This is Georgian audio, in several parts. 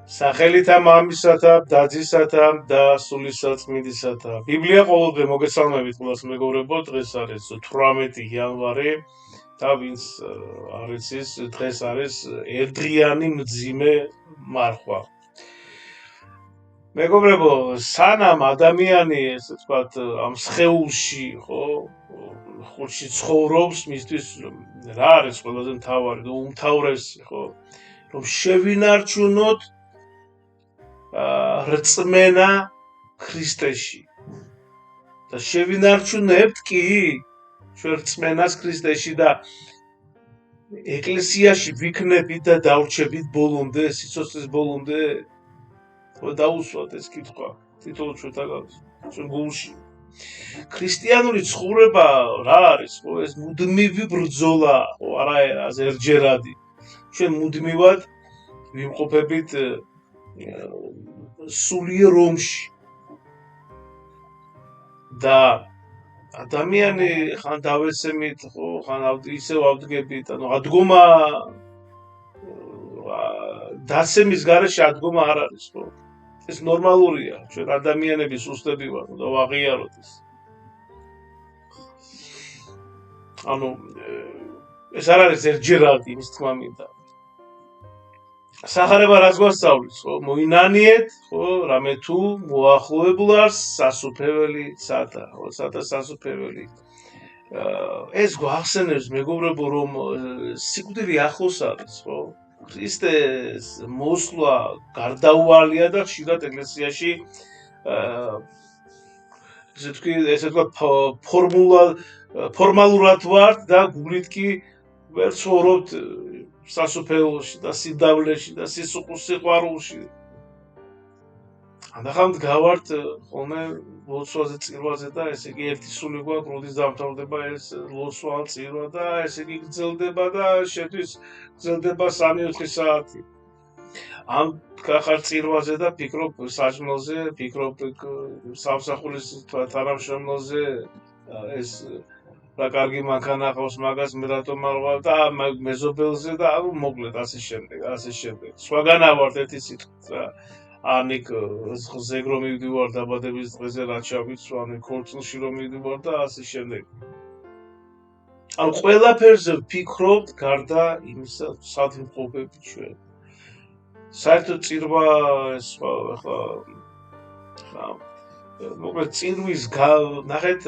სახელითა მამისათა, დაძისათა და სულისაწმინდისათა. ბიბლია ყოველდღე მოგესალმებით ყველას მეგობრებო, დღეს არის 18 იანვარი და ვინც არ იცის, დღეს არის ერთდღიანი მძიმე მარხვა. მეგობრებო, სანამ ადამიანი, ესე ვთქვათ, ამ სხეულში, ხო, ხუთში ცხოვრობს, მისთვის რა არის ყველაზე მთავარი და უმთავრესი, ხო, რომ შევინარჩუნოთ რწმენა ქრისტეში და შევინარჩუნებთ კი ჩვენ რწმენას ქრისტეში და ეკლესიაში ვიქნებით და დავრჩებით ბოლომდე, სიცოცხლის ბოლომდე. დაუსვათ ეს კითხვა თითოეულ ჩვენ გულში. ქრისტიანული ცხოვრება რა არის? ხო, ეს მუდმივი ბრძოლა, ხო, არა ზერჯერადი. ჩვენ მუდმივად ვიმყოფებით სულიერ ომში და ადამიანი ხან დავესემით, ხო, ხან ისევ ავდგებით, ანუ ადგომა დაცემის გარეშე ადგომა არ არის, ხო? ეს ნორმალურია, ჩვენ ადამიანები სუსტები ვართ და ვაღიაროთ ეს. ანუ ეს არ არის ერთჯერადი, იმის თქმა მინდა. სახარება რას გვასწავლის, ხო? მოინანიეთ, ხო, რამე თუ მოახლოებულ არის სასუფეველი სათა, ხო, სათა სასუფეველი. ეს გვახსენებს, მეგობრებო, რომ სიკვდილი ახლოს არის, ხო? ქრისტეს მოსვლა გარდაუვალია და ხშირად ეკლესიაში ესე ვთქვათ, ფორმალურად ვართ და გულით კი ვერ ცხოვრობთ სასუფეველში და სიდავლეში და სიყვარულში. ანახავთ გავართ ხოლმე ლოცვაზე, წირვაზე და ესე იგი ერთი სული გვაქვს, როდის დამთავრდება ეს ლოცვა, წირვა და ესე იგი გრძელდება და შეთვის გრძელდება 3-4 საათი. ამ ხარ წირვაზე და ფიქრობ საჭმელზე, ფიქრობ სამსახურის თანამშრომელზე, ეს რა კარგი მანქანა ყავს მაგას, მე რატომ არ ვარ და მეზობელზე და მოკლედ ასე შემდეგ. სხვაგან ავართ ერთი სიტყვით რა. ანიკ ზეგ რომ მივდივარ დაბადების დღეზე რაც შევიცვა, ან ქორწილში რომ მივდივარ და ასე შემდეგ. ანუ ყველაფერზე ვფიქრობთ გარდა იმისა, სად ვიმყოფებით ჩვენ. საერთოდ წირვა ეს ხო მოკლედ წირვის ნახეთ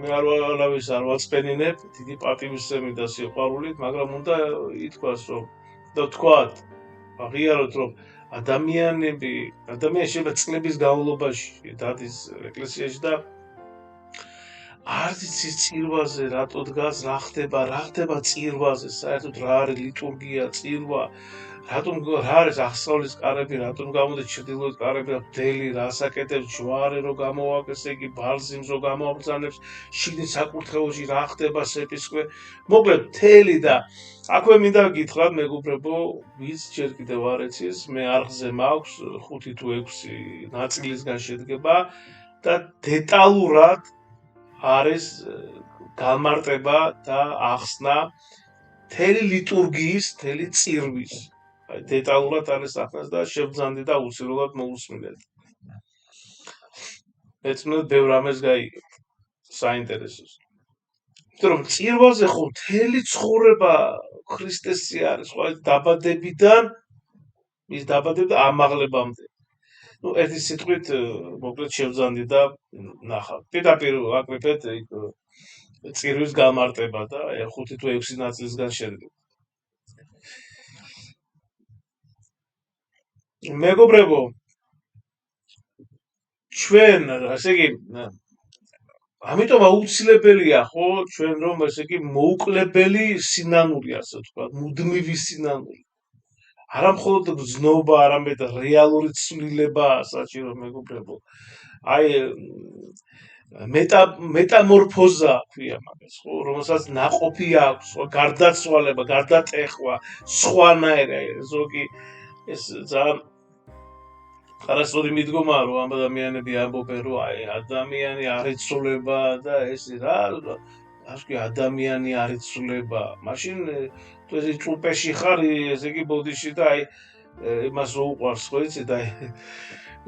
მე არავის არ ვაწყენინებ დიდი პატივისცემით და სიყვარულით, მაგრამ უნდა ითქვას რომ და თქვათ, აღიაროთ რომ ადამიანი შეიძლება წლების განმავლობაში დადის ეკლესიაში და არ იცის წირვაზე რატო დგას, რა ხდება წირვაზე, საერთოდ რა არის ლიტურგია, წირვა, რატომ რა არის აღსავლის კარები, რატომ გამოდის ჩრდილოეთ კარები, ბდელი, რას აკეთებს ჯვარი, რომ გამოვაკეს, იგი ბალზიმს რომ გამოვაბრძანებს, შიგნით საკურთხეველში რა ხდება სეპისკვე. მოკლედ მთელი და აქვე მინდა გითხრათ, მეგობრებო, ვინც ჯერ კიდევ არ იცის, მე არხზე მაქვს 5 თუ 6 ნაწილისგან შედგება და დეტალურად არის გამარტება და ახსნა მთელი ლიტურგიის, მთელი წირვის. დეტალურად არის ახსნა და შევძანდი და უცირებლად მოусმინეთ. ეცნოთ ბევრ რამეს გაიგებთ. საინტერესოს. რომ წირვაზე ხო მთელი ცხოვრება ქრისტესი არის, ხო დაბადებიდან ის დაბადება ამაღლებამდე. ერთი სიტყვით მოკლედ შევძანდი და ნახავთ. პირდაპირ აკრიფეთ წირვის გამარტება და 5 თუ 6 ნაწილისგან შედგება. მეგობრებო, ჩვენ, ასე იგი, ამიტომ აუცილებელია, ხო, ჩვენ რომ ესე იგი მოუკლებელი სინანული, ასე ვთქვათ, მუდმივი სინანული. არა მხოლოდ გზნობა, არამედ რეალური ცვლილება საჭირო, მეგობრებო. აი მეტამორფოზა ქვია მაგას, ხო, რომელსაც ნაყოფი აქვს, ხო, გარდაცვალება, გარდატეხვა, სხვანაირი, ზოგი ეს ძალიან არასწორი მიდგომაა, რომ ამ ადამიანები ამბობენ, რომ აი ადამიანი არ იცვლება და ეს რა ადამიანი არ იცვლება. მაშინ თუ ეს ჭუპეში ხარ, ესე იგი ბოდიში და აი იმას რო უყვარს ხო იცი და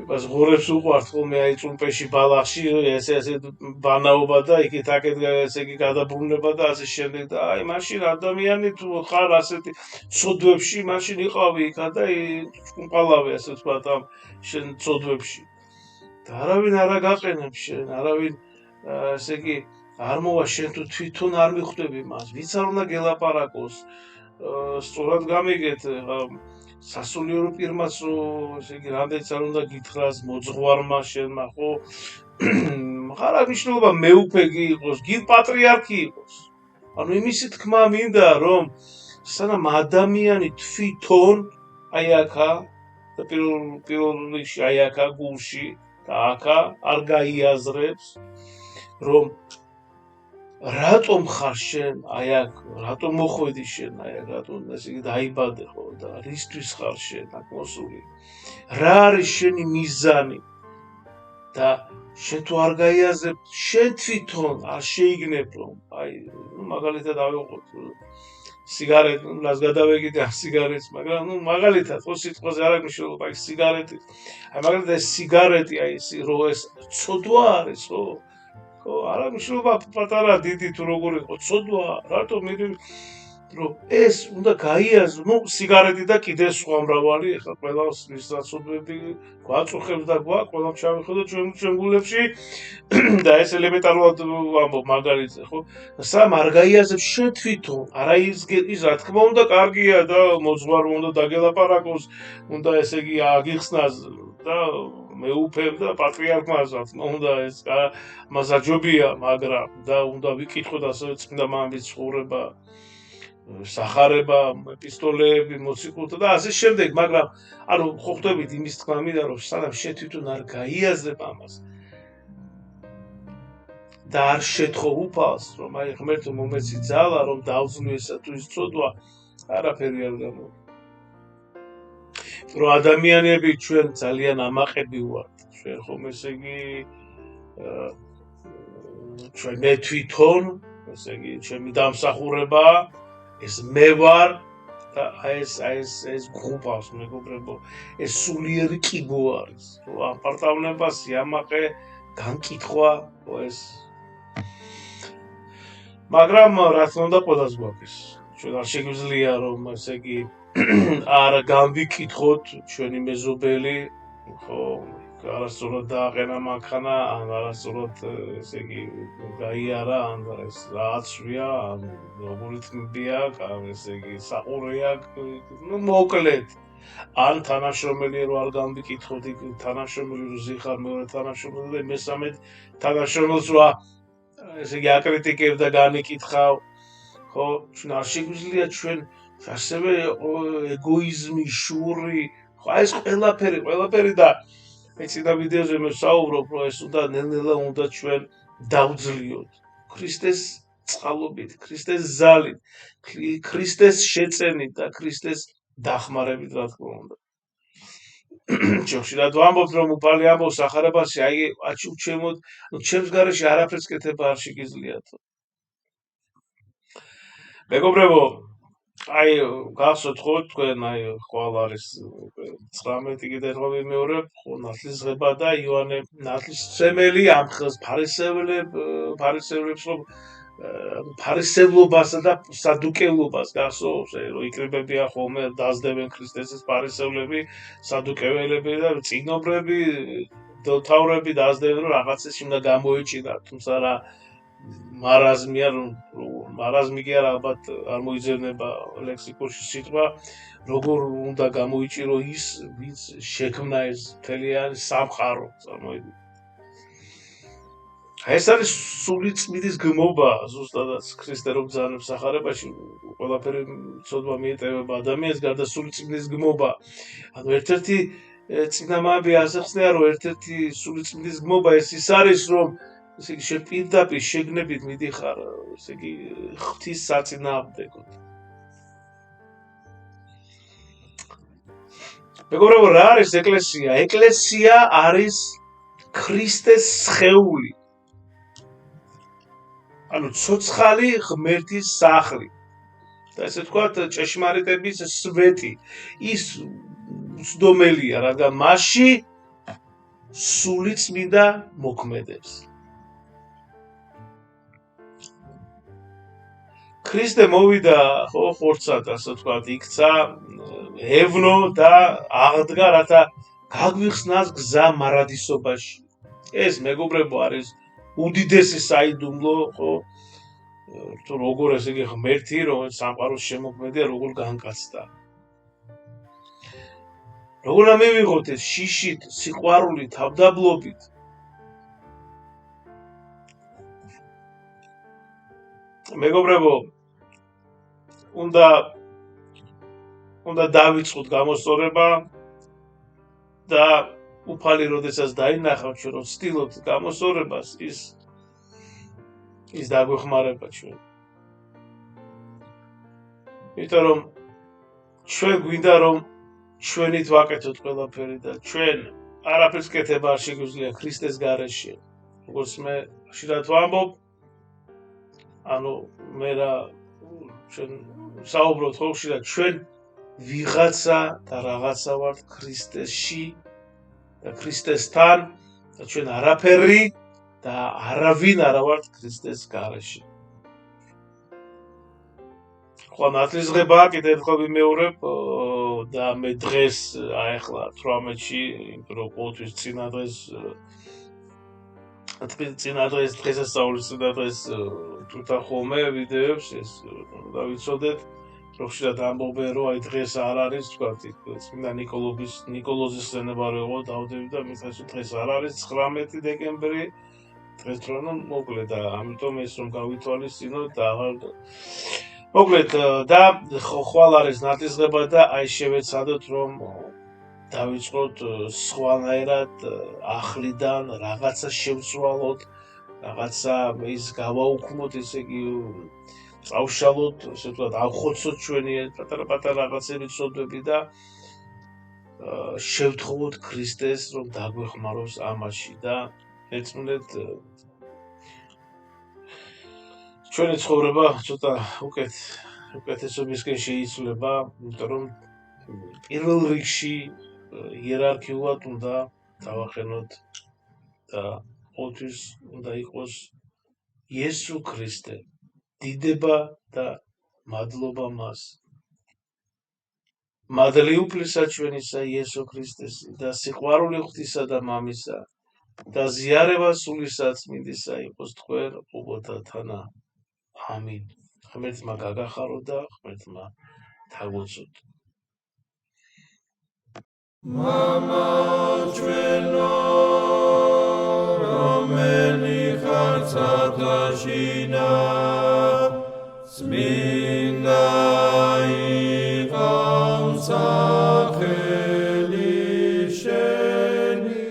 იმას ღორებს უყვართ ხოლმე აი წუმპეში ბალახში ესე ბანაობა და იქით აქეთ ესე იგი გადაბრუნება და ასე შემდეგ და აი მაშინ ადამიანი თუ ხარ ასეთი ცოდვებში მაშინ იყავი იქა და ჭუმპალავე ასე ვთქვათ ამ შენ ცოდვებში და არავინ არ აგაყენებს შენ არავინ ესე იგი არ მოვა შენ თუ თვითონ არ მიხვდები მას ვიც არ უნდა გელაპარაკოს სწორად გამიგეთ სასულიერო პირმაც რო ესე იგი რამდენიც არ უნდა გითხრას მოძღვარმა შენმა ხო ხარ აღნიშნულობა მეუფეგი იყოს გინ პატრიარქი იყოს ანუ იმისი თქმა მინდა რომ სანამ ადამიანი თვითონ აი აქა და პირველ რიგში აი აქა გულში და აქა არ გაიაზრებს რომ რატომ ხარ შენ აი აქ რატომ მოხვედი შენ აი აქ რატომ ესე იგი დაიბადე ხო და რისთვის ხარ შენ აქ მოსული რა არის შენი მიზანი და შენ თუ არ გაიაზრებ შენ თვითონ არ შეიგნებ რომ აი მაგალითად ავიღოთ სიგარეტს გადავეკიდე ამ სიგარეტს მაგრამ მაგალითად ხო სიტყვაზე არ აქვს მნიშვნელობა აი სიგარეტი აი მაგალითად ეს სიგარეტი აი რო ეს ცოდვა არის ხო ხო არა მნიშვნელობა პატარა დიდი თუ როგორ იყო ცოდვა რატომ რომ ეს უნდა გაიაზრო ნუ სიგარეტი და კიდე სხვა მრავალი ეხლა ყველას მისაცოდები გვაწუხებს და გვაქვს ყველამ ჩავიხედოთ ჩვენ გულებში და ეს ელემენტარულად ვამბობ მაგალითზე ხო სამ არ გაიაზრებს შენ თვითონ არა ის რა თქმა უნდა კარგია და მოძღვარმა უნდა დაგელაპარაკოს უნდა ესე იგი აგიხსნას და მეუფებ და პატრიარქმა რა თქმა უნდა ეს მასაჯობია მაგრამ და უნდა ვიკითხოთ ასევე წმინდა მამის ცხოვრება სახარება ეპისტოლეები მოციქულთა და ასე შემდეგ მაგრამ ანუ ხო ხვდებით იმის თქმა მინდა რომ სანამ შენ თვითონ არ გაიაზრებ ამას და არ შეთხო უფალს რომ აი ღმერთო მომეცი ძალა რომ დავძლო ესა თუ ის ცოდვა არაფერი არ გამოვა რომ ადამიანები ჩვენ ძალიან ამაყები ვართ ჩვენ ხომ ესე იგი ჩვენ მე თვითონ ესე იგი ჩემი დამსახურება ეს მე ვარ და ეს გრუპას მეგობრებო ეს სულიერი კიბო არის რომ აპარტავნება სიამაყე განკითხვა ეს მაგრამ რა თქმა უნდა ყველას გვაქვს ჩვენ არ შეგვიძლია რომ ესე იგი არ განვიკითხოთ ჩვენი მეზობელი ხო არასწორად დააყენა მანქანა ან არასწორად ესე იგი გაიარა ან ეს რააცვია ან როგორი თმებია ან ესე იგი საყურეა ნუ მოკლედ ან თანამშრომელი რო არ განვიკითხოთ იქ თანამშრომელი რო ზიხარ მეორე თანამშრომელი და მესამე თანამშრომელს რო ესე იგი აკრიტიკებ და განიკითხავ ხო ჩვენ არ შეგვიძლია ჩვენ ასევე ეგოიზმი შური ხო ეს ყველაფერი და ეცი და ვიდეოზე მე საუბრობ რომ ეს უნდა ნელ-ნელა უნდა ჩვენ დავძლიოთ ქრისტეს წყალობით ქრისტეს ზალით ქრისტეს შეწენით და ქრისტეს დახმარებით რა თქმა უნდა ხშირად ვამბობთ რომ უფალი ამბობს სახარებაში აი აჩუჩემოთ ჩემს გარეშე არაფერს კეთება არ შეგიძლიათ მეგობრებო აი გახსოვთ ხო თქვენ აი ხვალ არის 19 კიდე ხო ვიმეორებ ხო ნათლისღება და იოანე ნათლისმცემელი ამ ხელს ფარისევლებს რომ ფარისევლობასა და სადუკევლობას გახსოვს რომ იკრიბებიან ხოლმე დაძდებენ ქრისტესის ფარისევლები სადუკეველები და წიგნობრები დოთავრები დაძდებენ რომ რაღაცის უნდა გამოიჭირათ თუმცა რა მარაზმი კი არა ალბათ არ მოიძებნება ლექსიკონში სიტყვა როგორ უნდა გამოიჭირო ის ვინც შექმნა ეს მთლიანი სამყარო წარმოიდგინეთ ეს არის სული წმინდის გმობა ზუსტადაც ქრისტე რომ ბრძანებს სახარებაში ყველაფერი ცოდვა მიეტევება ადამიანს გარდა სული წმინდის გმობა ანუ ერთ-ერთი წინამამები ასახსნია რომ ერთ-ერთი სული წმინდის გმობა ის არის რომ ესე იგი შენ პირდაპირ შეგნებით მიდიხარ ესე იგი ღვთის საწინააღმდეგოდ მეგობრებო რა არის ეკლესია ეკლესია არის ქრისტეს სხეული ანუ ცოცხალი ღმერთის სახლი და ესე ვთქვათ ჭეშმარიტების სვეტი ის უცდომელია, რადგან მასში სული წმინდა მოქმედებს. ქრისტე მოვიდა, ხო, ხორცად, ასე ვთქვათ, იქცა, ევნო და აღდგა, რათა გაგვიხსნას გზა მარადისობაში. ეს მეგობრებო არის უდიდესი საიდუმლო, ხო, თუ როგორ ესე იგი ღმერთი, რომელიც სამყაროს შემოქმედია, როგორ განკაცდა. როგორ ამივიღოთ ეს შიშით, სიყვარულით, თავდაბლობით. მეგობრებო, უნდა დავიწყოთ გამოსწორება და უფალი როდესაც დაინახავთ ჩვენ რომ ვცდილობთ გამოსწორებას ის დაგვეხმარება ჩვენ. იმიტომ რომ ჩვენ გვინდა რომ ჩვენით ვაკეთოთ ყველაფერი და ჩვენ არაფერს კეთება არ შეგვიძლია ქრისტეს გარეშე. როგორც მე ხშირად ვამბობ, ანუ მე რა ჩვენ საუბრობთ ხო ხშირად ჩვენ ვიღაცა და რაღაცა ვართ ქრისტესში და ქრისტესთან და ჩვენ არაფერი და არავინ არა ვართ ქრისტეს გარეშე. ხო, ნათლისღებაა, კიდევ ერთხელ ვიმეორებ და მე დღეს ახლა 18-ში, იმიტომ რომ ყოველთვის წინა დღეს დღესასწაულის წინა დღეს თუთა ხოლმე ვიდეოებს ეს და ვიცოდეთ რომ ხშირად ამბობენ რომ აი დღეს არ არის თქვათ წმინდა ნიკოლოზის სცენებარეობა დავდები და მითხრას დღეს არ არის 19 დეკემბერი დღეს რომ მოკლედ და ამიტომ ეს რომ გავითვალისწინოთ და აღარ მოკლედ და ხვალ არის ნათლისღება და აი შევეცადოთ რომ დავიწყოთ სხვანაირად ახლიდან რაღაცა შევცვალოთ, რაღაცა ის გავაუქმოთ, ესე იგი წავშალოთ, ესე ვთქვათ, ავხოცოთ ჩვენი პატარა რაღაცები ცოდვები და შევთხოვოთ ქრისტეს, რომ დაგვეხმაროს ამაში და ეწმუნდეთ ჩვენი ცხოვრება ცოტა უკეთესობისკენ შეიცვლება, იმიტომ რომ პირველ რიგში იერარქიულად უნდა დავახენოთ და ყოველთვის უნდა იყოს იესო ქრისტე, დიდება და მადლობა მას. მადლი უფლისა ჩვენისა იესო ქრისტესი და სიყვარული ღვთისა და მამისა და ზიარება სულისა წმინდისა იყოს თქვენ ყოველთა თანა. ამინ. ღმერთმა გაგახარო და ღმერთმა თაგვოცოთ. Mama ჩვენო რომელი ხარ ცადაშინა წმინდა იყავ სახელი შენი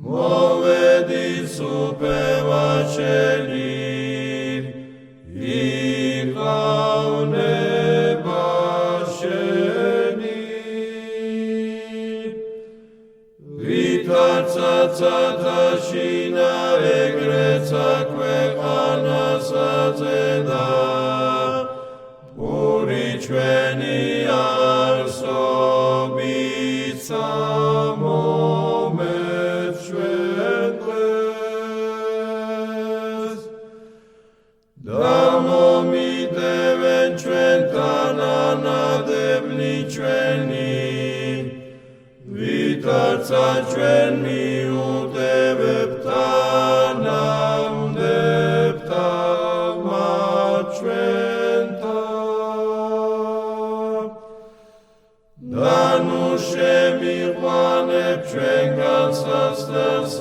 მოვედი სუფევა შენი Цадашина ეგრეცა ქვეყანასაწედა პური ჩვენი არსობით სამომეთ ჩვენ დღეს და მომიდევენ ჩვენთან ანადებლი ჩვენი ვითარცა ჩვენ მიუდევებთან ამდებთან მათ ჩვენთან და ნუ შემიყვანებ ჩვენგან სასწრაფს